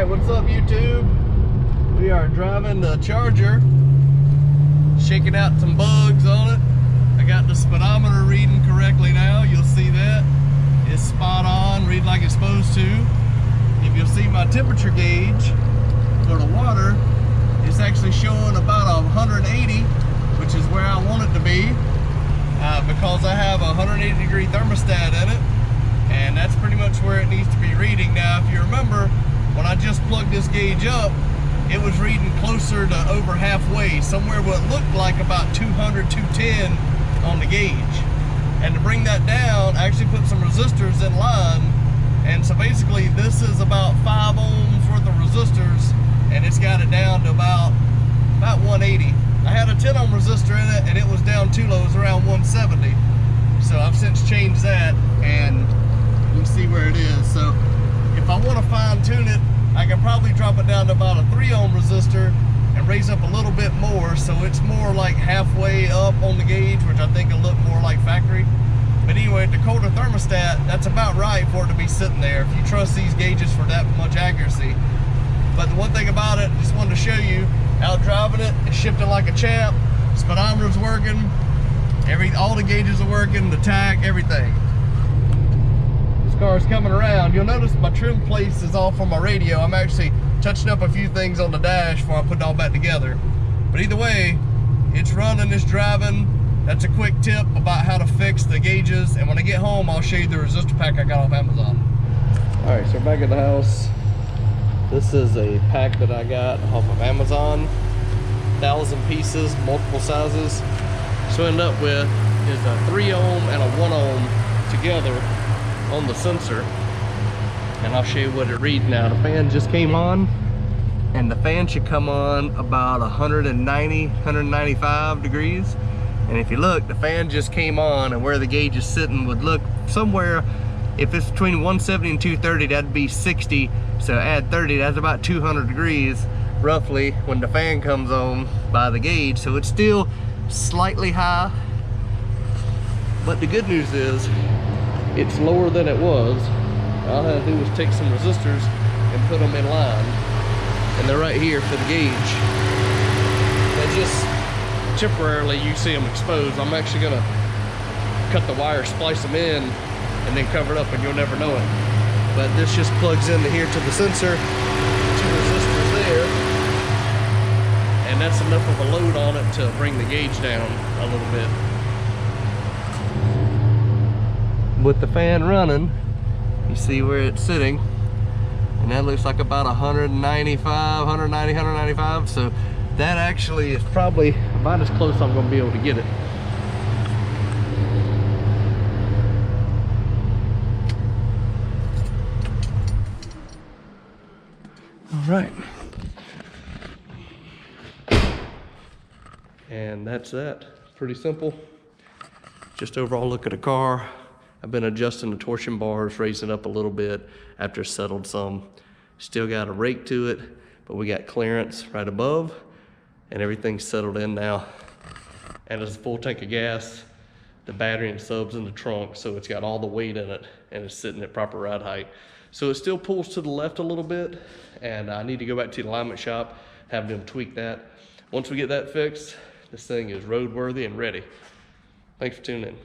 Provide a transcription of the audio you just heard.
What's up, YouTube? We are driving the Charger, shaking out some bugs on it. I got the speedometer reading correctly now. You'll see that it's spot on, reading like it's supposed to. If you'll see my temperature gauge for the water, it's actually showing about 180, which is where I want it to be, because I have a 180-degree thermostat in it, and that's pretty much where it needs to be reading. Now, if you remember, when I just plugged this gauge up, it was reading closer to over halfway, somewhere what looked like about 200, 210 on the gauge. And to bring that down, I actually put some resistors in line, and so basically this is about 5 ohms worth of resistors, and it's got it down to about 180. I had a 10 ohm resistor in it, and it was down too low, it was around 170. So I've since changed that, and you can see where it is. So if I want to fine tune it, I can probably drop it down to about a 3 ohm resistor and raise up a little bit more, so it's more like halfway up on the gauge, which I think will look more like factory. But anyway, the colder thermostat, that's about right for it to be sitting there, if you trust these gauges for that much accuracy. But the one thing about it, just wanted to show you, out driving it, it's shifting like a champ, speedometer's working, all the gauges are working, the tach, everything. Car's coming around. You'll notice my trim place is off on my radio. I'm actually touching up a few things on the dash before I put it all back together. But either way, it's running, it's driving. That's a quick tip about how to fix the gauges. And when I get home, I'll show you the resistor pack I got off Amazon. All right, so back at the house. This is a pack that I got off of Amazon. 1,000 pieces, multiple sizes. So what I end up with is a 3 ohm and a 1 ohm together on the sensor, and I'll show you what it reads now. The fan just came on, and the fan should come on about 190, 195 degrees. And if you look, the fan just came on, and where the gauge is sitting would look somewhere, if it's between 170 and 230, that'd be 60. So add 30, that's about 200 degrees roughly when the fan comes on by the gauge. So it's still slightly high, but the good news is it's lower than it was. All I had to do was take some resistors and put them in line, and they're right here for the gauge. And just temporarily you see them exposed. I'm actually gonna cut the wire, splice them in, and then cover it up, and you'll never know it. But this just plugs into here to the sensor, 2 resistors there, and that's enough of a load on it to bring the gauge down a little bit. With the fan running, you see where it's sitting, and that looks like about 195. So that actually is probably about as close I'm going to be able to get it. All right, and that's that. Pretty simple. Just overall look at a car. I've been adjusting the torsion bars, raising it up a little bit after it's settled some. Still got a rake to it, but we got clearance right above, and everything's settled in now. And it's a full tank of gas, the battery and subs in the trunk, so it's got all the weight in it, and it's sitting at proper ride height. So it still pulls to the left a little bit, and I need to go back to the alignment shop, have them tweak that. Once we get that fixed, this thing is roadworthy and ready. Thanks for tuning in.